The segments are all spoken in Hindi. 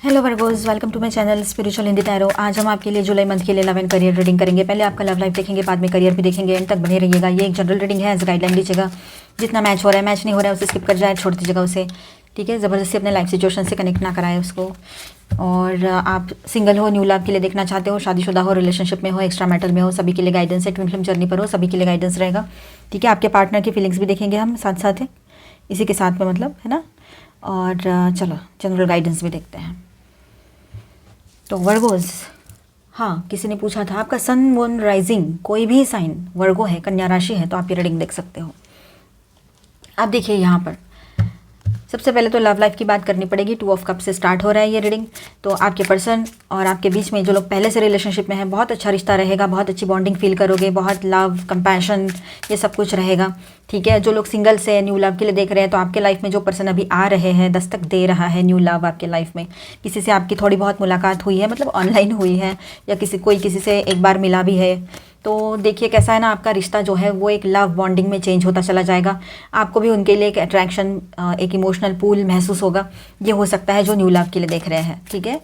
Hello Virgos, welcome to my channel spiritual Hindi tarot. आज हम आपके लिए जुलाई मंथ के लिए लव एंड करियर रीडिंग करेंगे। पहले आपका लव लाइफ देखेंगे, बाद में करियर भी देखेंगे। एंड तक बने रहिएगा। ये एक जनरल रीडिंग है, एज गाइडलाइन लीजिएगा। जितना मैच हो रहा है, मैच नहीं हो रहा है उसे स्किप कर जाए, छोड़ दीजिएगा उसे। ठीक है, ज़बरदस्ती अपने लाइफ सिचुएशन से कनेक्ट ना कराए उसको। और आप सिंगल हो, न्यू लव के लिए देखना चाहते हो, शादीशुदा हो, रिलेशनशिप में हो, एक्स्ट्रा मैटर में हो, सभी के लिए गाइडेंस है। ट्विन फ्लेम जर्नी पर हो, सभी के लिए गाइडेंस रहेगा। ठीक है, आपके पार्टनर की फीलिंग्स भी देखेंगे हम साथ साथ है, इसी के साथ में मतलब है ना। और चलो जनरल गाइडेंस भी देखते हैं। तो वर्गोज, हाँ, किसी ने पूछा था आपका सन मून राइजिंग कोई भी साइन वर्गो है, कन्या राशि है, तो आप ये रीडिंग देख सकते हो। आप देखिए यहाँ पर सबसे पहले तो लव लाइफ की बात करनी पड़ेगी। 2 ऑफ कप से स्टार्ट हो रहा है ये रीडिंग। तो आपके पर्सन और आपके बीच में जो लोग पहले से रिलेशनशिप में हैं, बहुत अच्छा रिश्ता रहेगा, बहुत अच्छी बॉन्डिंग फील करोगे, बहुत लव कंपैशन ये सब कुछ रहेगा। ठीक है, जो लोग सिंगल से न्यू लव के लिए देख रहे हैं, तो आपके लाइफ में जो पर्सन अभी आ रहे हैं, दस्तक दे रहा है न्यू लव आपके लाइफ में, किसी से आपकी थोड़ी बहुत मुलाकात हुई है, मतलब ऑनलाइन हुई है, या किसी से एक बार मिला भी है, तो देखिए कैसा है ना, आपका रिश्ता जो है वो एक लव बॉन्डिंग में चेंज होता चला जाएगा। आपको भी उनके लिए एक अट्रैक्शन, एक इमोशनल पूल महसूस होगा। ये हो सकता है जो न्यू लव के लिए देख रहे हैं। ठीक है,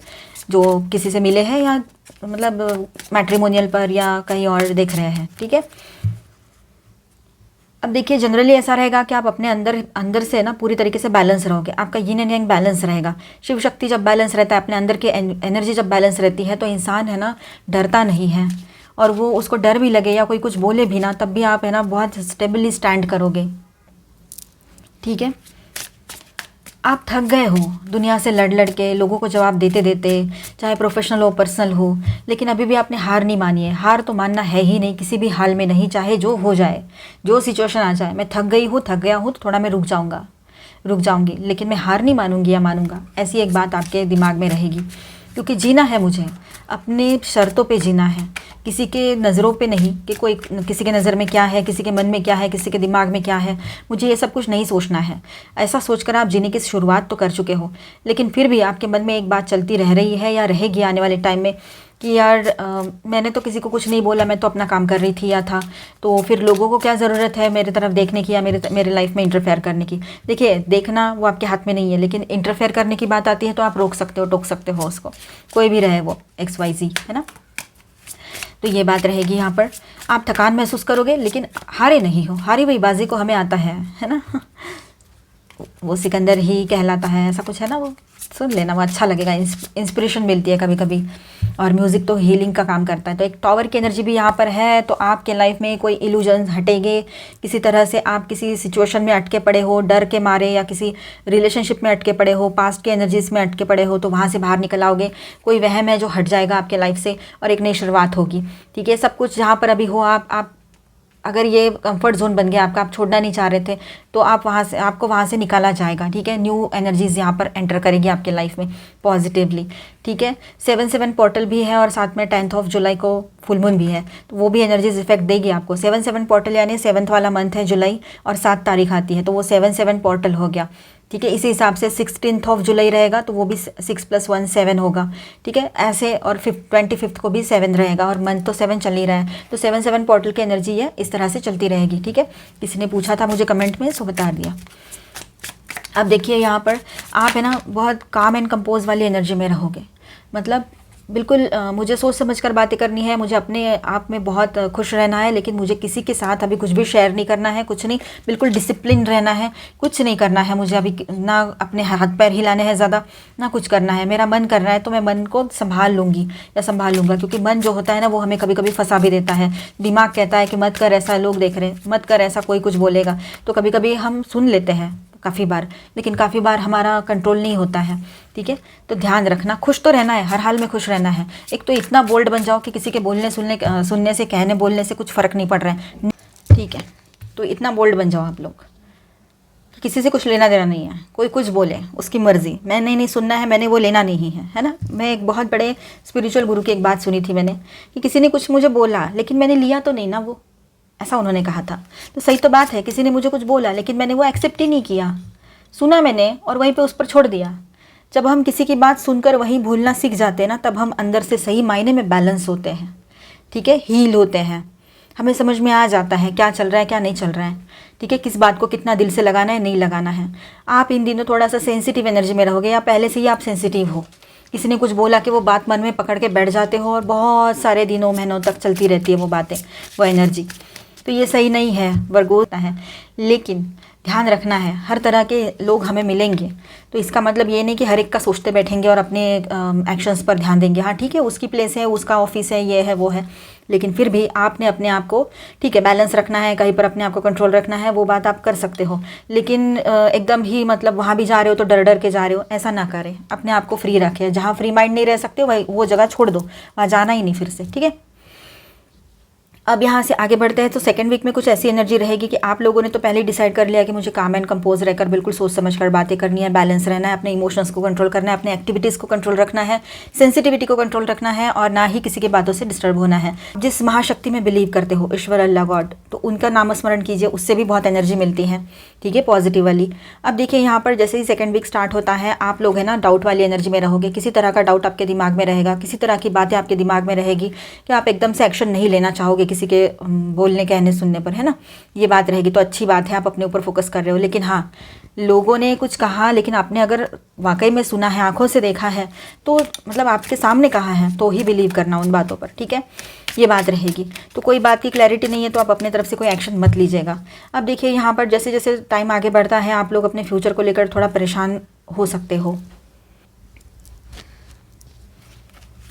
जो किसी से मिले हैं या मतलब मैट्रिमोनियल पर या कहीं और देख रहे हैं। ठीक है, अब देखिए जनरली ऐसा रहेगा कि आप अपने अंदर से ना पूरी तरीके से बैलेंस रहोगे। आपका यिन एंड यांग बैलेंस रहेगा। शिव शक्ति जब बैलेंस रहता है, अपने अंदर के एनर्जी जब बैलेंस रहती है, तो इंसान है ना डरता नहीं है। और वो उसको डर भी लगे या कोई कुछ बोले भी ना, तब भी आप है ना बहुत स्टेबली स्टैंड करोगे। ठीक है, आप थक गए हो दुनिया से लड़ लड़ के, लोगों को जवाब देते देते, चाहे प्रोफेशनल हो पर्सनल हो, लेकिन अभी भी आपने हार नहीं मानी है। हार तो मानना है ही नहीं, किसी भी हाल में नहीं, चाहे जो हो जाए, जो सिचुएशन आ जाए। मैं थक गई हूँ, थक गया हूँ, तो थोड़ा मैं रुक जाऊँगी, लेकिन मैं हार नहीं मानूंगी या मानूंगा, ऐसी एक बात आपके दिमाग में रहेगी। क्योंकि जीना है मुझे, अपने शर्तों पे जीना है, किसी के नज़रों पे नहीं कि कोई किसी के नज़र में क्या है, किसी के मन में क्या है, किसी के दिमाग में क्या है। मुझे ये सब कुछ नहीं सोचना है। ऐसा सोचकर आप जीने की शुरुआत तो कर चुके हो, लेकिन फिर भी आपके मन में एक बात चलती रह रही है या रहेगी आने वाले टाइम में कि यार मैंने तो किसी को कुछ नहीं बोला, मैं तो अपना काम कर रही थी या था, तो फिर लोगों को क्या ज़रूरत है मेरे तरफ देखने की या मेरे लाइफ में इंटरफेयर करने की। देखिए, देखना वो आपके हाथ में नहीं है, लेकिन इंटरफेयर करने की बात आती है तो आप रोक सकते हो, टोक सकते हो उसको, कोई भी रहे वो XYZ, है ना। तो ये बात रहेगी यहाँ पर। आप थकान महसूस करोगे, लेकिन हारे नहीं हो। हारी हुई बाजी को हमें आता है ना। वो सिकंदर ही कहलाता है, ऐसा कुछ है ना, वो सुन लेना, वो अच्छा लगेगा। इंस्पिरेशन मिलती है कभी कभी। और म्यूज़िक तो हीलिंग का काम करता है। तो एक टॉवर की एनर्जी भी यहाँ पर है। तो आपके लाइफ में कोई इल्यूजन हटेंगे, किसी तरह से आप किसी सिचुएशन में अटके पड़े हो डर के मारे, या किसी रिलेशनशिप में अटके पड़े हो, पास्ट के एनर्जीज में अटके पड़े हो, तो वहाँ से बाहर निकल आओगे। कोई वहम है जो हट जाएगा आपके लाइफ से, और एक नई शुरुआत होगी। ठीक है, सब कुछ जहाँ पर अभी हो, आप अगर ये कंफर्ट जोन बन गया आपका, आप छोड़ना नहीं चाह रहे थे, तो आपको वहाँ से निकाला जाएगा। ठीक है, न्यू एनर्जीज यहाँ पर एंटर करेगी आपके लाइफ में पॉजिटिवली। ठीक है, 7/7 पोर्टल भी है, और साथ में 10th ऑफ जुलाई को फुल मून भी है, तो वो भी एनर्जीज इफेक्ट देगी आपको। 7/7 पोर्टल यानी 7th वाला मंथ है जुलाई, और 7 तारीख आती है, तो वो 7/7 पोर्टल हो गया। ठीक है, इसी हिसाब से 16th ऑफ जुलाई रहेगा, तो वो भी 6 + 1 7 होगा। ठीक है, ऐसे, और 25th को भी 7 रहेगा, और मंथ तो 7 चल ही रहा है, तो 7/7 पोर्टल की एनर्जी है, इस तरह से चलती रहेगी। ठीक है, किसी ने पूछा था मुझे कमेंट में, सो बता दिया। अब देखिए यहाँ पर आप है ना बहुत काम एंड कंपोज वाली एनर्जी में रहोगे। मतलब बिल्कुल मुझे सोच समझ कर बातें करनी है, मुझे अपने आप में बहुत खुश रहना है, लेकिन मुझे किसी के साथ अभी कुछ भी शेयर नहीं करना है, कुछ नहीं, बिल्कुल डिसिप्लिन रहना है, कुछ नहीं करना है मुझे अभी, ना अपने हाथ पैर हिलाने हैं ज़्यादा, ना कुछ करना है। मेरा मन कर रहा है तो मैं मन को संभाल लूँगी या संभाल लूँगा, क्योंकि मन जो होता है ना वो हमें कभी कभी फंसा भी देता है। दिमाग कहता है कि मत कर ऐसा, लोग देख रहे हैं, मत कर ऐसा, कोई कुछ बोलेगा, तो कभी कभी हम सुन लेते हैं काफ़ी बार, लेकिन काफ़ी बार हमारा कंट्रोल नहीं होता है। ठीक है, तो ध्यान रखना, खुश तो रहना है, हर हाल में खुश रहना है। एक तो इतना बोल्ड बन जाओ कि किसी के सुनने से, कहने बोलने से कुछ फ़र्क नहीं पड़ रहा है। ठीक है, तो इतना बोल्ड बन जाओ आप लोग, किसी से कुछ लेना देना नहीं है, कोई कुछ बोले उसकी मर्ज़ी, मैंने नहीं सुनना है, मैंने वो लेना नहीं है ना। मैं एक बहुत बड़े स्पिरिचुअल गुरु की एक बात सुनी थी मैंने, कि किसी ने कुछ मुझे बोला, लेकिन मैंने लिया तो नहीं ना वो, ऐसा उन्होंने कहा था। तो सही तो बात है, किसी ने मुझे कुछ बोला, लेकिन मैंने वो एक्सेप्ट ही नहीं किया, सुना मैंने और वहीं पे उस पर छोड़ दिया। जब हम किसी की बात सुनकर वहीं भूलना सीख जाते हैं ना, तब हम अंदर से सही मायने में बैलेंस होते हैं। ठीक है, हील होते हैं, हमें समझ में आ जाता है क्या चल रहा है क्या नहीं चल रहा है। ठीक है, किस बात को कितना दिल से लगाना है नहीं लगाना है। आप इन दिनों थोड़ा सा सेंसिटिव एनर्जी में रहोगे, या पहले से ही आप सेंसिटिव हो, किसी ने कुछ बोला कि वो बात मन में पकड़ के बैठ जाते हो और बहुत सारे दिनों महीनों तक चलती रहती है वो बातें, वो एनर्जी। तो ये सही नहीं है, वर्गो है। लेकिन ध्यान रखना है, हर तरह के लोग हमें मिलेंगे, तो इसका मतलब ये नहीं कि हर एक का सोचते बैठेंगे और अपने एक्शंस पर ध्यान देंगे। हाँ ठीक है, उसकी प्लेस है, उसका ऑफिस है, ये है वो है, लेकिन फिर भी आपने अपने आप को ठीक है बैलेंस रखना है, कहीं पर अपने आप को कंट्रोल रखना है, वो बात आप कर सकते हो। लेकिन एकदम ही मतलब वहाँ भी जा रहे हो तो डर डर के जा रहे हो, ऐसा ना करें। अपने आप को फ्री रखें, जहाँ फ्री माइंड नहीं रह सकते वही वो जगह छोड़ दो, वहाँ जाना ही नहीं फिर से, ठीक है। अब यहाँ से आगे बढ़ते हैं। तो सेकंड वीक में कुछ ऐसी एनर्जी रहेगी कि आप लोगों ने तो पहले ही डिसाइड कर लिया कि मुझे काम एंड कंपोज रहकर बिल्कुल सोच समझ कर बातें करनी है, बैलेंस रहना है, अपने इमोशंस को कंट्रोल करना है, अपने एक्टिविटीज़ को कंट्रोल रखना है, सेंसिटिविटी को कंट्रोल रखना है और ना ही किसी की बातों से डिस्टर्ब होना है। जिस महाशक्ति में बिलीव करते हो, ईश्वर, अल्लाह, गॉड, तो उनका नामस्मरण कीजिए, उससे भी बहुत एनर्जी मिलती है, ठीक है, पॉजिटिव वाली। अब देखिए यहाँ पर जैसे ही सेकंड वीक स्टार्ट होता है, आप लोग है ना डाउट वाली एनर्जी में रहोगे, किसी तरह का डाउट आपके दिमाग में रहेगा, किसी तरह की बातें आपके दिमाग में रहेगी कि आप एकदम से एक्शन नहीं लेना चाहोगे किसी के बोलने कहने सुनने पर, है ना, ये बात रहेगी। तो अच्छी बात है, आप अपने ऊपर फोकस कर रहे हो। लेकिन हाँ, लोगों ने कुछ कहा लेकिन आपने अगर वाकई में सुना है, आंखों से देखा है, तो मतलब आपके सामने कहा है तो ही बिलीव करना उन बातों पर, ठीक है, ये बात रहेगी। तो कोई बात की क्लैरिटी नहीं है तो आप अपने तरफ से कोई एक्शन मत लीजिएगा। अब देखिए यहाँ पर जैसे जैसे टाइम आगे बढ़ता है, आप लोग अपने फ्यूचर को लेकर थोड़ा परेशान हो सकते हो,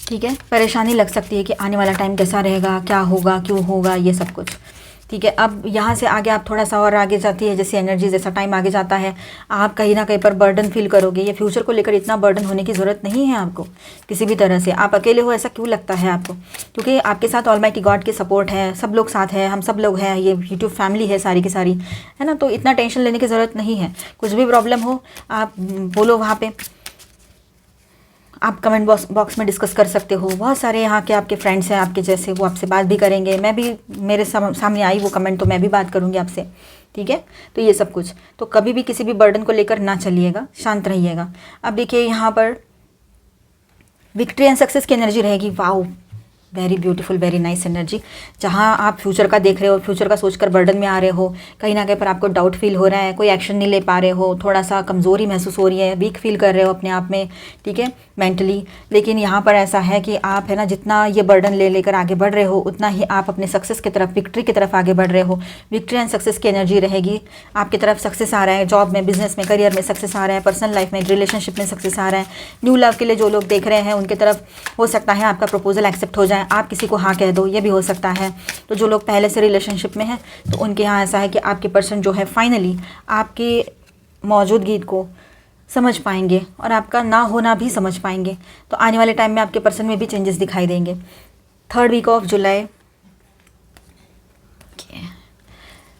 ठीक है, परेशानी लग सकती है कि आने वाला टाइम कैसा रहेगा, क्या होगा, क्यों होगा, ये सब कुछ, ठीक है। अब यहाँ से आगे आप थोड़ा सा और आगे जाती है जैसे एनर्जी, जैसा टाइम आगे जाता है, आप कहीं ना कहीं पर बर्डन फील करोगे। ये फ्यूचर को लेकर इतना बर्डन होने की ज़रूरत नहीं है आपको किसी भी तरह से। आप अकेले हो ऐसा क्यों लगता है आपको? क्योंकि आपके साथ ऑलमाइटी गॉड की सपोर्ट है, सब लोग साथ हैं, हम सब लोग हैं, ये यूट्यूब फैमिली है सारी की सारी, है ना। तो इतना टेंशन लेने की ज़रूरत नहीं है। कुछ भी प्रॉब्लम हो आप बोलो, वहाँ पर आप कमेंट बॉक्स में डिस्कस कर सकते हो। बहुत सारे यहाँ के आपके फ्रेंड्स हैं आपके जैसे, वो आपसे बात भी करेंगे। मैं भी, मेरे सामने आई वो कमेंट तो मैं भी बात करूँगी आपसे, ठीक है। तो ये सब कुछ, तो कभी भी किसी भी बर्डन को लेकर ना चलिएगा, शांत रहिएगा। अब देखिए यहाँ पर विक्ट्री एंड सक्सेस की एनर्जी रहेगी। Wow, very beautiful, very nice energy. जहाँ आप फ्यूचर का देख रहे हो, फ्यूचर का सोचकर बर्डन में आ रहे हो, कहीं ना कहीं पर आपको डाउट फील हो रहा है, कोई एक्शन नहीं ले पा रहे हो, थोड़ा सा कमज़ोरी महसूस हो रही है, वीक फील कर रहे हो अपने आप में, ठीक है, मेंटली। लेकिन यहाँ पर ऐसा है कि आप है ना जितना ये बर्डन ले लेकर आगे बढ़ रहे हो, उतना ही आप अपने सक्सेस की तरफ, विक्ट्री की तरफ आगे बढ़ रहे हो। विक्ट्री एंड सक्सेस की एनर्जी रहेगी आपकी तरफ। सक्सेस आ रहा है, जॉब में, बिजनेस में, करियर में सक्सेस आ रहा है, पर्सनल लाइफ में, रिलेशनशिप में सक्सेस आ रहा है। न्यू लव के लिए जो लोग देख रहे हैं उनकी तरफ हो सकता है आपका प्रपोजल एक्सेप्ट हो जाए, आप किसी को हाँ कह दो, ये भी हो सकता है। तो जो लोग पहले से रिलेशनशिप में हैं तो उनके यहाँ ऐसा है कि आपके पर्सन जो है फाइनली आपकी मौजूदगी को समझ पाएंगे और आपका ना होना भी समझ पाएंगे। तो आने वाले टाइम में आपके पर्सन में भी चेंजेस दिखाई देंगे। थर्ड वीक ऑफ जुलाई,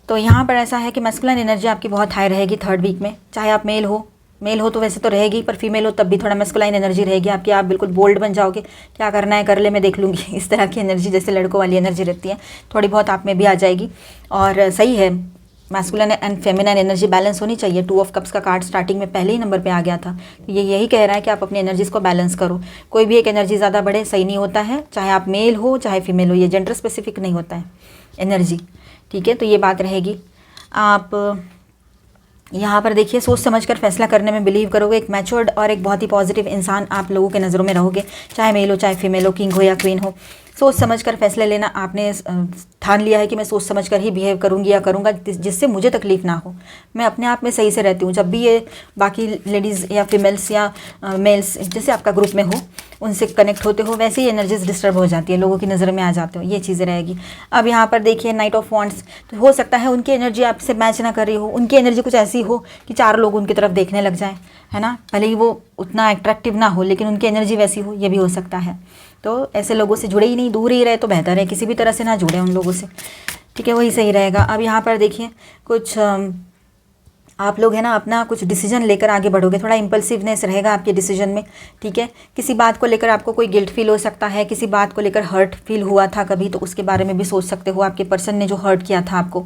तो यहाँ पर ऐसा है कि मैस्कुलिन एनर्जी आपकी बहुत हाई रहेगी थर्ड वीक में। चाहे आप मेल हो तो वैसे तो रहेगी, पर फीमेल हो तब भी थोड़ा मैस्कुलाइन एनर्जी रहेगी आपकी। आप बिल्कुल बोल्ड बन जाओगे, क्या करना है कर ले, मैं देख लूँगी, इस तरह की एनर्जी जैसे लड़कों वाली एनर्जी रहती है, थोड़ी बहुत आप में भी आ जाएगी। और सही है, masculine and feminine energy balance होनी चाहिए। 2 ऑफ कप्स का कार्ड स्टार्टिंग में पहले ही नंबर पे आ गया था। ये यही कह रहा है कि आप अपनी एनर्जीज़ को बैलेंस करो। कोई भी एक एनर्जी ज़्यादा बढ़े सही नहीं होता है, चाहे आप मेल हो चाहे फीमेल हो, ये जेंडर स्पेसिफिक नहीं होता है एनर्जी, ठीक है। तो ये बात रहेगी। आप यहाँ पर देखिए सोच समझकर फैसला करने में बिलीव करोगे, एक मैच्योर्ड और एक बहुत ही पॉजिटिव इंसान आप लोगों के नज़रों में रहोगे, चाहे मेल हो चाहे फीमेल हो, किंग हो या क्वीन हो। सोच समझकर फैसले लेना, आपने ठान लिया है कि मैं सोच समझकर ही बिहेव करूँगी या करूँगा जिससे मुझे तकलीफ़ ना हो। मैं अपने आप में सही से रहती हूँ। जब भी ये बाकी लेडीज़ या फीमेल्स या मेल्स जैसे आपका ग्रुप में हो, उनसे कनेक्ट होते हो, वैसे ही एनर्जीज डिस्टर्ब हो जाती है, लोगों की नज़र में आ जाते हो, ये चीज़ें रहेगी। अब यहाँ पर देखिए नाइट ऑफ वॉन्ड्स, तो हो सकता है उनकी एनर्जी आपसे मैच ना कर रही हो, उनकी एनर्जी कुछ ऐसी हो कि 4 लोग उनकी तरफ देखने लग जाएं, है ना, भले ही वो उतना अट्रैक्टिव ना हो लेकिन उनकी एनर्जी वैसी हो, ये भी हो सकता है। तो ऐसे लोगों से जुड़े ही नहीं, दूर ही रहे तो बेहतर है, किसी भी तरह से ना जुड़े उन लोगों से, ठीक है, वही सही रहेगा। अब यहाँ पर देखिए कुछ आप लोग है ना अपना कुछ डिसीजन लेकर आगे बढ़ोगे, थोड़ा इम्पल्सिवनेस रहेगा आपके डिसीजन में, ठीक है। किसी बात को लेकर आपको कोई गिल्ट फील हो सकता है, किसी बात को लेकर हर्ट फील हुआ था कभी, तो उसके बारे में भी सोच सकते हो। आपके पर्सन ने जो हर्ट किया था आपको,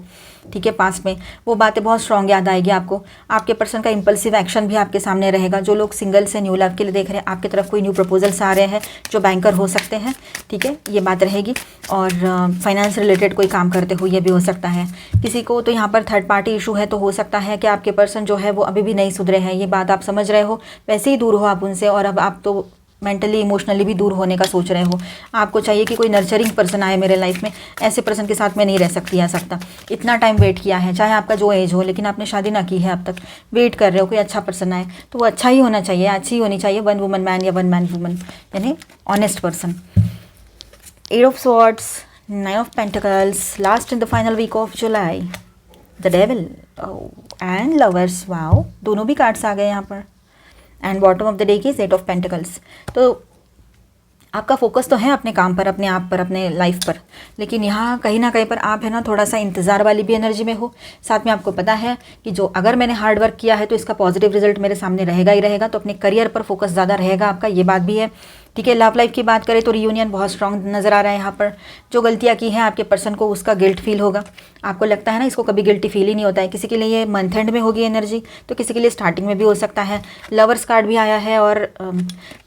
ठीक है, पास्ट में, वो बातें बहुत स्ट्रॉन्ग याद आएगी आपको। आपके पर्सन का इम्पल्सिव एक्शन भी आपके सामने रहेगा। जो लोग सिंगल से न्यू लव के लिए देख रहे हैं, आपकी तरफ कोई न्यू प्रपोजल्स आ रहे हैं जो बैंकर हो सकते हैं, ठीक है, ये बात रहेगी। और फाइनेंस रिलेटेड कोई काम करते हो, ये भी हो सकता है। किसी को तो यहाँ पर थर्ड पार्टी इशू है, तो हो सकता है कि आपके पर्सन जो है वो अभी भी नहीं सुधरे हैं, ये बात आप समझ रहे हो, वैसे ही दूर हो आप उनसे, और अब आप तो मेंटली इमोशनली भी दूर होने का सोच रहे हो। आपको चाहिए कि कोई नर्चरिंग पर्सन आए मेरे लाइफ में, ऐसे पर्सन के साथ मैं नहीं रह सकती आ सकता। इतना टाइम वेट किया है, चाहे आपका जो एज हो, लेकिन आपने शादी ना की है अब तक, वेट कर रहे हो कोई अच्छा पर्सन आए, तो वो अच्छा ही होना चाहिए, अच्छी होनी चाहिए, वन वुमन मैन या वन मैन वुमन, यानी honest person. 8 of Swords, 9 of Pentacles, last in the final week of July, the Devil, and Lovers, wow, दोनों भी कार्ड्स आ गए यहाँ पर, and bottom of the deck is 8 of Pentacles। तो आपका फोकस तो है अपने काम पर, अपने आप पर, अपने लाइफ पर, लेकिन यहाँ कहीं ना कहीं पर आप है ना थोड़ा सा इंतज़ार वाली भी एनर्जी में हो। साथ में आपको पता है कि जो अगर मैंने हार्ड वर्क किया है तो इसका पॉजिटिव रिजल्ट मेरे सामने रहेगा ही रहेगा, तो अपने करियर पर फोकस ज़्यादा रहेगा आपका, ये बात भी है। ठीक है, लव लाइफ की बात करें तो रियूनियन बहुत स्ट्रांग नज़र आ रहा है यहाँ पर। जो गलतियाँ की हैं आपके पर्सन को उसका गिल्ट फील होगा, आपको लगता है ना इसको कभी गिल्टी फील ही नहीं होता है। किसी के लिए ये मंथ एंड में होगी एनर्जी, तो किसी के लिए स्टार्टिंग में भी हो सकता है। लवर्स कार्ड भी आया है और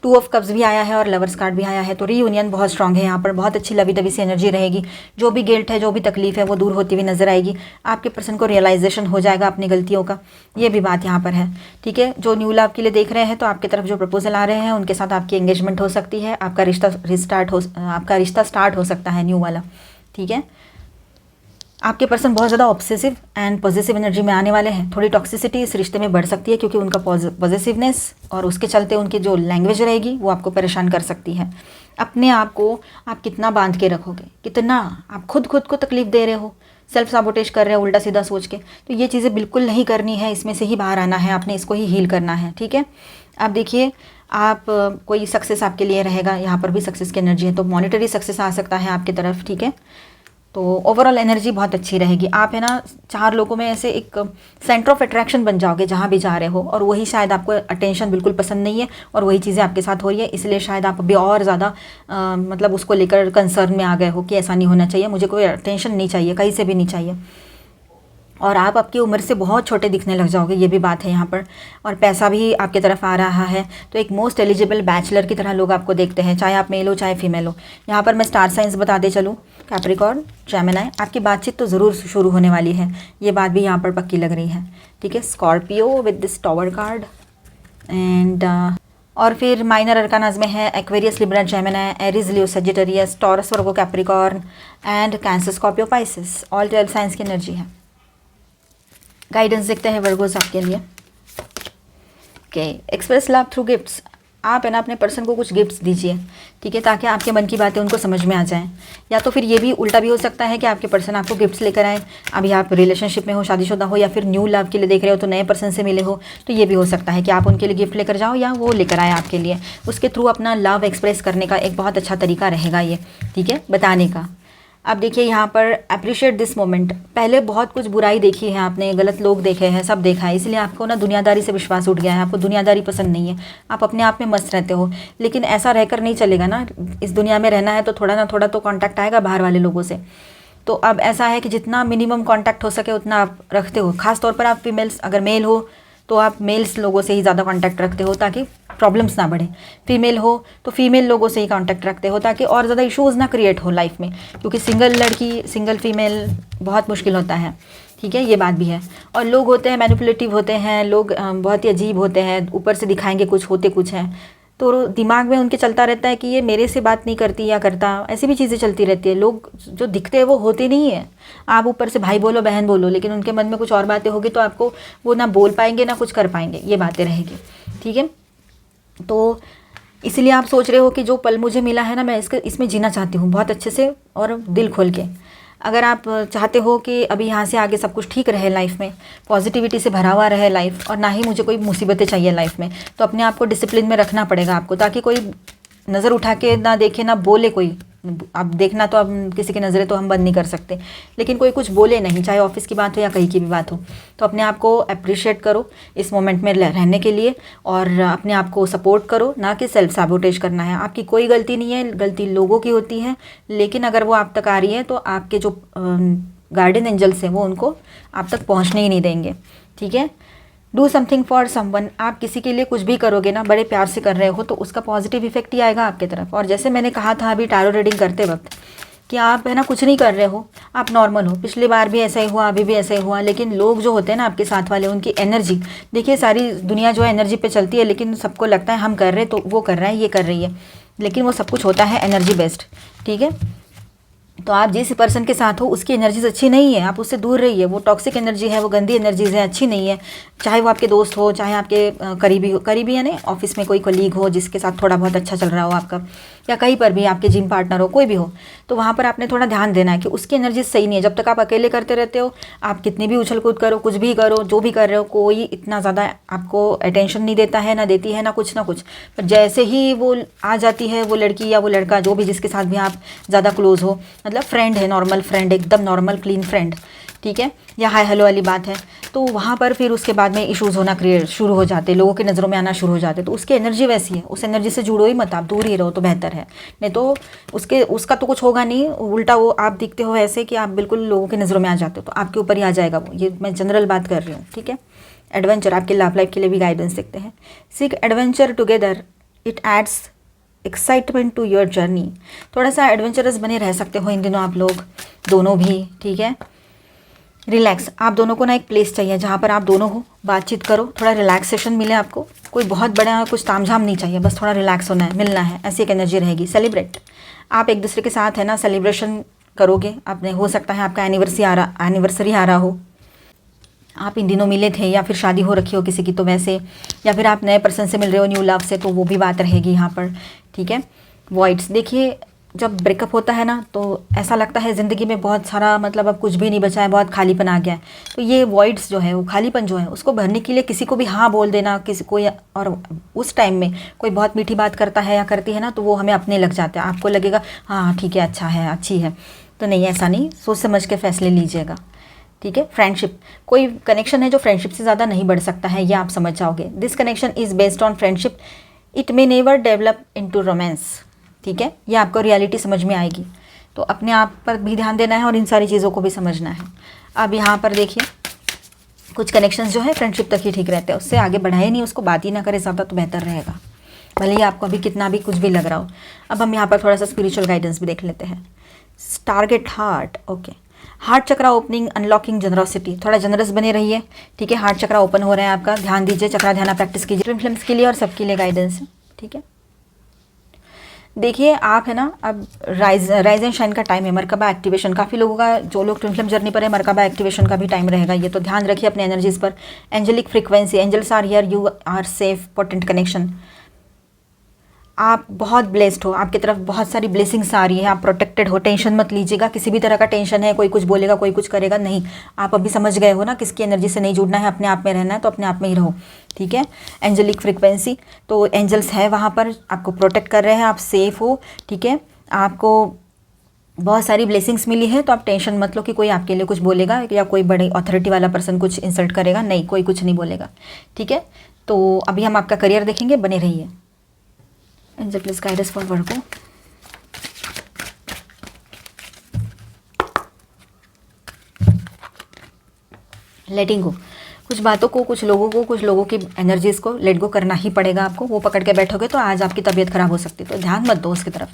2 of Cups भी आया है और लवर्स कार्ड भी आया है, तो रीयूनियन बहुत स्ट्रांग है यहाँ पर, बहुत अच्छी लवी दवी सी एनर्जी रहेगी। जो भी गिल्ट है, जो भी तकलीफ है, वो दूर होती हुई नजर आएगी। आपके पर्सन को रियलाइजेशन हो जाएगा अपनी गलतियों का, ये भी बात यहाँ पर है। ठीक है, जो न्यू लव के लिए देख रहे हैं तो आपकी तरफ जो प्रपोजल आ रहे हैं उनके साथ आपकी एंगेजमेंट हो सकती है, आपका रिश्ता स्टार्ट हो सकता है न्यू वाला। ठीक है, आपके पर्सन बहुत ज़्यादा ऑब्सेसिव एंड पॉजिटिव एनर्जी में आने वाले हैं। थोड़ी टॉक्सिसिटी इस रिश्ते में बढ़ सकती है क्योंकि उनका पॉजिटिवनेस और उसके चलते उनकी जो लैंग्वेज रहेगी वो आपको परेशान कर सकती है। अपने आप को आप कितना बांध के रखोगे, कितना आप खुद को तकलीफ दे रहे हो, सेल्फ साबोटेज कर रहे हो उल्टा सीधा सोच के, तो ये चीज़ें बिल्कुल नहीं करनी है, इसमें से ही बाहर आना है, आपने इसको ही हील करना है। ठीक है, आप देखिए आप कोई सक्सेस आपके लिए रहेगा, यहाँ पर भी सक्सेस की एनर्जी है, तो मॉनेटरी सक्सेस आ सकता है आपकी तरफ। ठीक है, तो ओवरऑल एनर्जी बहुत अच्छी रहेगी। आप है ना 4 लोगों में ऐसे एक सेंटर ऑफ अट्रैक्शन बन जाओगे जहाँ भी जा रहे हो, और वही शायद आपको अटेंशन बिल्कुल पसंद नहीं है और वही चीज़ें आपके साथ हो रही है, इसलिए शायद आप अभी और ज़्यादा मतलब उसको लेकर कंसर्न में आ गए हो कि ऐसा नहीं होना चाहिए, मुझे कोई अटेंशन नहीं चाहिए, कहीं से भी नहीं चाहिए, और आप आपकी उम्र से बहुत छोटे दिखने लग जाओगे, ये भी बात है यहाँ पर। और पैसा भी आपकी तरफ आ रहा है, तो एक मोस्ट एलिजिबल बैचलर की तरह लोग आपको देखते हैं, चाहे आप मेल हो चाहे फीमेल हो। यहाँ पर मैं स्टार साइंस बता दे चलूँ, कैप्रिकॉर्न, जेमिनी, आपकी बातचीत तो ज़रूर शुरू होने वाली है, ये बात भी यहाँ पर पक्की लग रही है। ठीक है, Scorpio with this tower card and और फिर माइनर अरकानाज में है Aquarius, Libra, Gemini, Aries, Leo, Sagittarius, taurus, Virgo, Capricorn and cancer, Scorpio, Pisces, all 12 science की एनर्जी है। गाइडेंस देखते हैं वर्गोस आपके लिए। Okay, express love through gifts, आप है ना अपने पर्सन को कुछ गिफ्ट्स दीजिए। ठीक है, ताकि आपके मन की बातें उनको समझ में आ जाएं। या तो फिर ये भी उल्टा भी हो सकता है कि आपके पर्सन आपको गिफ्ट्स लेकर आए, अभी आप रिलेशनशिप में हो, शादीशुदा हो, या फिर न्यू लव के लिए देख रहे हो तो नए पर्सन से मिले हो, तो ये भी हो सकता है कि आप उनके लिए गिफ्ट लेकर जाओ या वो लेकर आए आपके लिए। उसके थ्रू अपना लव एक्सप्रेस करने का एक बहुत अच्छा तरीका रहेगा ये, ठीक है, बताने का। अब देखिए यहाँ पर अप्रिशिएट दिस मोमेंट, पहले बहुत कुछ बुराई देखी है आपने, गलत लोग देखे हैं, सब देखा है, इसलिए आपको ना दुनियादारी से विश्वास उठ गया है, आपको दुनियादारी पसंद नहीं है, आप अपने आप में मस्त रहते हो। लेकिन ऐसा रहकर नहीं चलेगा ना, इस दुनिया में रहना है तो थोड़ा ना थोड़ा तो कांटेक्ट आएगा बाहर वाले लोगों से। तो अब ऐसा है कि जितना मिनिमम कांटेक्ट हो सके उतना आप रखते हो, खास तौर पर आप फीमेल्स, अगर मेल हो तो आप मेल्स लोगों से ही ज़्यादा कांटेक्ट रखते हो ताकि प्रॉब्लम्स ना बढ़े, फीमेल हो तो फीमेल लोगों से ही कांटेक्ट रखते हो ताकि और ज़्यादा इश्यूज़ ना क्रिएट हो लाइफ में, क्योंकि सिंगल लड़की, सिंगल फीमेल बहुत मुश्किल होता है। ठीक है, ये बात भी है। और लोग होते हैं मैनिपुलेटिव होते हैं, लोग बहुत ही अजीब होते हैं, ऊपर से दिखाएंगे कुछ, होते कुछ हैं, तो दिमाग में उनके चलता रहता है कि ये मेरे से बात नहीं करती या करता, ऐसी भी चीज़ें चलती रहती है। लोग जो दिखते हैं वो होते नहीं है, आप ऊपर से भाई बोलो बहन बोलो, लेकिन उनके मन में कुछ और बातें होगी तो आपको वो ना बोल पाएंगे ना कुछ कर पाएंगे, ये बातें रहेगी। ठीक है, तो इसलिए आप सोच रहे हो कि जो पल मुझे मिला है ना, मैं इसमें जीना चाहती हूँ बहुत अच्छे से और दिल खोल के। अगर आप चाहते हो कि अभी यहाँ से आगे सब कुछ ठीक रहे, लाइफ में पॉजिटिविटी से भरा हुआ रहे लाइफ, और ना ही मुझे कोई मुसीबतें चाहिए लाइफ में, तो अपने आप को डिसिप्लिन में रखना पड़ेगा आपको, ताकि कोई नज़र उठा के ना देखे ना बोले कोई। अब देखना तो अब किसी की नज़रें तो हम बंद नहीं कर सकते, लेकिन कोई कुछ बोले नहीं, चाहे ऑफिस की बात हो या कहीं की भी बात हो, तो अपने आप को अप्रिशिएट करो इस मोमेंट में रहने के लिए, और अपने आप को सपोर्ट करो, ना कि सेल्फ सैबोटेज करना है। आपकी कोई गलती नहीं है, गलती लोगों की होती है, लेकिन अगर वो आप तक आ रही है तो आपके जो गार्डियन एंजल्स हैं वो उनको आप तक पहुँचने ही नहीं देंगे। ठीक है, डू समथिंग फॉर समवन, आप किसी के लिए कुछ भी करोगे ना, बड़े प्यार से कर रहे हो तो उसका पॉजिटिव इफेक्ट ही आएगा आपके तरफ। और जैसे मैंने कहा था अभी टैरो रीडिंग करते वक्त कि आप है ना कुछ नहीं कर रहे हो, आप नॉर्मल हो, पिछली बार भी ऐसा ही हुआ, अभी भी ऐसा ही हुआ, लेकिन लोग जो होते हैं ना आपके साथ वाले, उनकी एनर्जी देखिए, सारी दुनिया जो है एनर्जी पे चलती है, लेकिन सबको लगता है हम कर रहे तो वो कर रहा है, ये कर रही है, लेकिन वो सब कुछ होता है एनर्जी बेस्ड, ठीक है। तो आप जिस पर्सन के साथ हो उसकी एनर्जीज अच्छी नहीं है, आप उससे दूर रहिए, वो टॉक्सिक एनर्जी है, वो गंदी एनर्जीज है, अच्छी नहीं है। चाहे वो आपके दोस्त हो, चाहे आपके करीबी हो, करीबी यानी ऑफिस में कोई कलीग हो जिसके साथ थोड़ा बहुत अच्छा चल रहा हो आपका, या कहीं पर भी आपके जिम पार्टनर हो, कोई भी हो, तो वहाँ पर आपने थोड़ा ध्यान देना है कि उसकी एनर्जी सही नहीं है। जब तक आप अकेले करते रहते हो, आप कितनी भी उछल कूद करो, कुछ भी करो, जो भी कर रहे हो, कोई इतना ज़्यादा आपको अटेंशन नहीं देता है, ना देती है, ना कुछ ना कुछ। पर जैसे ही वो आ जाती है, वो लड़की या वो लड़का, जो भी जिसके साथ भी आप ज़्यादा क्लोज हो, मतलब फ्रेंड है, नॉर्मल फ्रेंड, एकदम नॉर्मल क्लीन फ्रेंड, ठीक है, या हाय हेलो वाली बात है, तो वहाँ पर फिर उसके बाद में इश्यूज़ होना क्रिएट शुरू हो जाते, लोगों की नज़रों में आना शुरू हो जाते। तो उसकी एनर्जी वैसी है, उस एनर्जी से जुड़ो ही मत, आप दूर ही रहो तो बेहतर है, नहीं तो उसका तो कुछ होगा नहीं, उल्टा वो आप दिखते हो ऐसे कि आप बिल्कुल लोगों की नज़रों में आ जाते हो, तो आपके ऊपर ही आ जाएगा वो। ये मैं जनरल बात कर रही हूँ, ठीक है। एडवेंचर, आपके लव लाइफ के लिए भी गाइडेंस देखते हैं। Seek adventure together, it adds excitement to your journey. थोड़ा सा एडवेंचरस बने रह सकते हो इन दिनों आप लोग, दोनों भी, ठीक है। रिलैक्स, आप दोनों को ना एक प्लेस चाहिए जहाँ पर आप दोनों हो, बातचीत करो, थोड़ा रिलैक्सेशन मिले आपको, कोई बहुत बड़ा कुछ तामझाम नहीं चाहिए, बस थोड़ा रिलैक्स होना है, मिलना है, ऐसी एक एनर्जी रहेगी। सेलिब्रेट, आप एक दूसरे के साथ है ना सेलिब्रेशन करोगे, आपने, हो सकता है आपका एनिवर्सरी आ रहा हो, आप इन दिनों मिले थे, या फिर शादी हो रखी हो किसी की तो वैसे, या फिर आप नए पर्सन से मिल रहे हो न्यू लव से, तो वो भी बात रहेगी यहाँ पर, ठीक है। वॉइड्स, देखिए जब ब्रेकअप होता है ना तो ऐसा लगता है ज़िंदगी में बहुत सारा, मतलब अब कुछ भी नहीं बचा है, बहुत खालीपन आ गया है। तो ये वॉइड्स जो है, वो खालीपन जो है, उसको भरने के लिए किसी को भी हाँ बोल देना, किसी को, और उस टाइम में कोई बहुत मीठी बात करता है या करती है ना, तो वो हमें अपने लग जाता है, आपको लगेगा हाँ ठीक है, अच्छा है, अच्छी है, तो नहीं, ऐसा नहीं, सोच समझ के फैसले लीजिएगा, ठीक है। फ्रेंडशिप, कोई कनेक्शन है जो फ्रेंडशिप से ज़्यादा नहीं बढ़ सकता है, ये आप समझ जाओगे। This connection is based on friendship, it may never develop into romance, ठीक है, ये आपको रियलिटी समझ में आएगी। तो अपने आप पर भी ध्यान देना है और इन सारी चीज़ों को भी समझना है। अब यहाँ पर देखिए, कुछ कनेक्शंस जो है फ्रेंडशिप तक ही ठीक रहते हैं, उससे आगे बढ़ाए नहीं, उसको बात ही ना करे ज़्यादा तो बेहतर रहेगा, भले ही आपको अभी कितना भी कुछ भी लग रहा हो। अब हम यहाँ पर थोड़ा सा स्पिरिचुअल गाइडेंस भी देख लेते हैं। टारगेट हार्ट, ओके, हार्ट चक्रा ओपनिंग, अनलॉकिंग जनरसिटी, थोड़ा जनरस बने रहिए, ठीक है। हार्ट चक्रा ओपन हो रहा है आपका, ध्यान दीजिए, चक्रा ध्यान प्रैक्टिस कीजिए। ट्विन फ्लेम्स के लिए और सबके लिए गाइडेंस है, ठीक है। देखिए आप है ना, अब राइज एंड शाइन का टाइम है, मरकबा एक्टिवेशन, काफ़ी लोगों का, जो लोग ट्विन फ्लेम जर्नी पर है, मरकबा एक्टिवेशन का भी टाइम रहेगा ये, तो ध्यान रखिए अपने एनर्जीज पर। Angelic frequency, angels are here, you are safe, potent connection, आप बहुत ब्लेस्ड हो, आपकी तरफ बहुत सारी ब्लेसिंग्स आ रही है, आप प्रोटेक्टेड हो, टेंशन मत लीजिएगा, किसी भी तरह का टेंशन है, कोई कुछ बोलेगा, कोई कुछ करेगा, नहीं, आप अभी समझ गए हो ना किसकी एनर्जी से नहीं जुड़ना है, अपने आप में रहना है, तो अपने आप में ही रहो, ठीक है। एंजेलिक फ्रीक्वेंसी, तो एंजल्स है वहाँ पर, आपको प्रोटेक्ट कर रहे हैं, आप सेफ हो, ठीक है, आपको बहुत सारी ब्लेसिंग्स मिली है, तो आप टेंशन मत लो कि कोई आपके लिए कुछ बोलेगा या कोई बड़ी अथॉरिटी वाला पर्सन कुछ इंसल्ट करेगा, नहीं, कोई कुछ नहीं बोलेगा, ठीक है। तो अभी हम आपका करियर देखेंगे, बने रहिए। Angel please guide us for Virgo. Letting go, कुछ बातों को, कुछ लोगों की एनर्जीज को लेट गो करना ही पड़ेगा आपको। वो पकड़ के बैठोगे तो आज आपकी तबीयत खराब हो सकती है, तो ध्यान मत दो उसकी तरफ।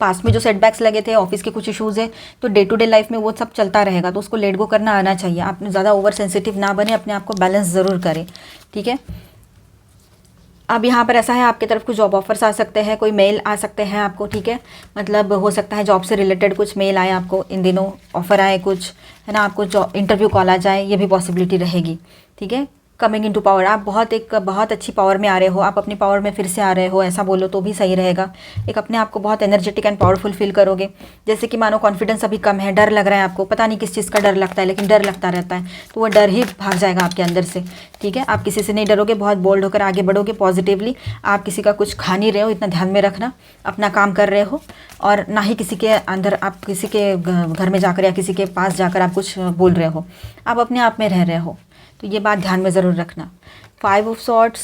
पास्ट में जो सेटबैक्स लगे थे, ऑफिस के कुछ इश्यूज़ है, तो डे टू डे लाइफ में वो सब चलता रहेगा, तो उसको लेट गो करना आना चाहिए। आप ज़्यादा ओवर सेंसिटिव ना बने, अपने आप को बैलेंस ज़रूर करें, ठीक है। अब यहाँ पर ऐसा है, आपकी तरफ कुछ जॉब ऑफर्स आ सकते हैं, कोई मेल आ सकते हैं आपको, ठीक है, मतलब हो सकता है जॉब से रिलेटेड कुछ मेल आए आपको इन दिनों, ऑफर आए कुछ, है ना, आपको जॉब इंटरव्यू कॉल आ जाए, ये भी पॉसिबिलिटी रहेगी, ठीक है। कमिंग इनटू पावर, आप बहुत अच्छी पावर में आ रहे हो, आप अपनी पावर में फिर से आ रहे हो, ऐसा बोलो तो भी सही रहेगा। एक अपने आप को बहुत एनर्जेटिक एंड पावरफुल फील करोगे, जैसे कि मानो कॉन्फिडेंस अभी कम है, डर लग रहा है आपको, पता नहीं किस चीज़ का डर लगता है, लेकिन डर लगता रहता है, तो वो डर ही भाग जाएगा आपके अंदर से, ठीक है। आप किसी से नहीं डरोगे, बहुत बोल्ड होकर आगे बढ़ोगे पॉजिटिवली। आप किसी का कुछ खा नहीं रहे हो, इतना ध्यान में रखना, अपना काम कर रहे हो, और ना ही किसी के अंदर, आप किसी के घर में जाकर या किसी के पास जाकर आप कुछ बोल रहे हो, आप अपने आप में रह रहे हो, तो ये बात ध्यान में ज़रूर रखना। 5 of swords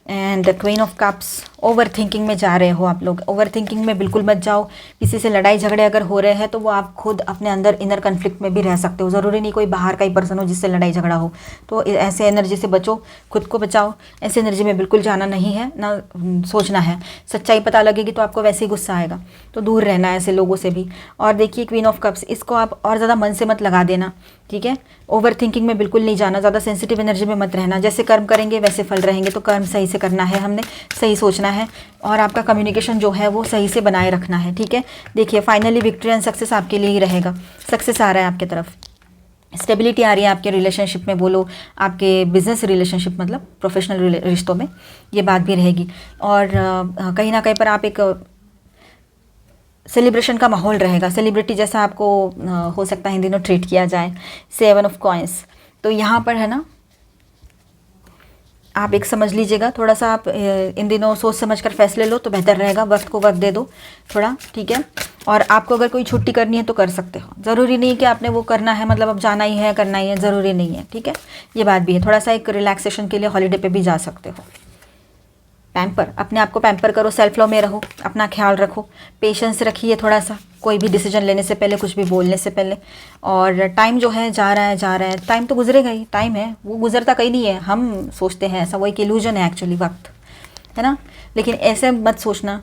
and the queen of cups, over thinking में जा रहे हो आप लोग। ओवर थिंकिंग में बिल्कुल मत जाओ। किसी से लड़ाई झगड़े अगर हो रहे हैं तो वो आप खुद अपने अंदर इनर कन्फ्लिक्ट में भी रह सकते हो। ज़रूरी नहीं कोई बाहर का ही पर्सन हो जिससे लड़ाई झगड़ा हो। तो ऐसे एनर्जी से बचो, खुद को बचाओ। ऐसे एनर्जी में बिल्कुल जाना नहीं है, ना सोचना है। सच्चाई पता लगेगी तो आपको वैसे ही गुस्सा आएगा, तो दूर रहना है ऐसे लोगों से भी। और देखिए क्वीन ऑफ कप्स, इसको आप और ज़्यादा मन से मत लगा देना, ठीक है। ओवर थिंकिंग में बिल्कुल नहीं जाना, ज़्यादा सेंसिटिव एनर्जी में मत रहना। जैसे कर्म करेंगे वैसे फल रहेंगे, तो कर्म सही से करना है, हमने सही सोचना है और आपका कम्युनिकेशन जो है वो सही से बनाए रखना है, ठीक है। देखिए फाइनली विक्ट्री एंड सक्सेस आपके लिए ही रहेगा। सक्सेस आ रहा है आपकी तरफ, स्टेबिलिटी आ रही है आपके रिलेशनशिप में, बोलो आपके बिजनेस रिलेशनशिप मतलब प्रोफेशनल रिश्तों में, ये बात भी रहेगी। और कहीं ना कहीं पर आप एक सेलिब्रेशन का माहौल रहेगा, सेलिब्रिटी जैसा आपको हो सकता है इन दिनों ट्रीट किया जाए। 7 ऑफ कॉइंस, तो यहाँ पर है ना, आप एक समझ लीजिएगा, थोड़ा सा आप इन दिनों सोच समझ कर फैसले लो तो बेहतर रहेगा। वक्त को वक्त दे दो थोड़ा, ठीक है। और आपको अगर कोई छुट्टी करनी है तो कर सकते हो, ज़रूरी नहीं कि आपने वो करना है, मतलब अब जाना ही है करना ही है, ज़रूरी नहीं है, ठीक है। ये बात भी है, थोड़ा सा एक रिलैक्सेशन के लिए हॉलीडे पे भी जा सकते हो। पैम्पर, अपने आप को पैम्पर करो, सेल्फ लव में रहो, अपना ख्याल रखो, पेशेंस रखिए थोड़ा सा, कोई भी डिसीजन लेने से पहले, कुछ भी बोलने से पहले। और टाइम जो है जा रहा है, टाइम तो गुजरेगा ही, टाइम है वो गुजरता कहीं नहीं है, हम सोचते हैं ऐसा, वो एक इल्यूजन है एक्चुअली वक्त, है ना। लेकिन ऐसे मत सोचना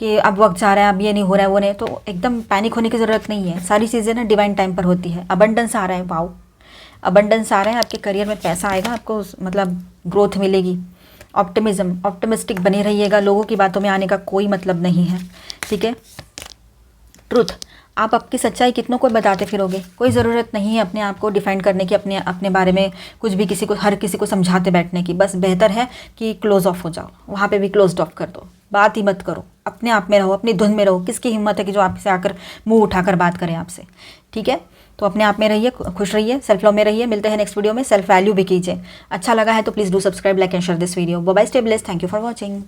कि अब वक्त जा रहा है, अब ये नहीं हो रहा है वो नहीं, तो एकदम पैनिक होने की ज़रूरत नहीं है। सारी चीज़ें ना डिवाइन टाइम पर होती है। अबंडेंस आ रहा है, वाओ अबंडेंस आ रहा है, आपके करियर में पैसा आएगा, आपको मतलब ग्रोथ मिलेगी। ऑप्टिमिज्म, ऑप्टिमिस्टिक बने रहिएगा, लोगों की बातों में आने का कोई मतलब नहीं है, ठीक है। ट्रुथ, आप आपकी सच्चाई कितनों को बताते फिरोगे, कोई ज़रूरत नहीं है अपने आप को डिफाइंड करने की, अपने अपने बारे में कुछ भी किसी को, हर किसी को समझाते बैठने की। बस बेहतर है कि क्लोज ऑफ हो जाओ, वहाँ पे भी क्लोज ऑफ कर दो, बात ही मत करो, अपने आप में रहो, अपनी धुन में रहो। किसकी हिम्मत है कि जो आपसे आकर मुंह उठाकर बात करें आपसे, ठीक है। तो अपने आप में रहिए, खुश रहिए, सेल्फ लव में रहिए। मिलते हैं नेक्स्ट वीडियो में। सेल्फ वैल्यू भी कीजिए। अच्छा लगा है तो please do subscribe, like and share this video. Bye bye, stay blessed, thank you for watching.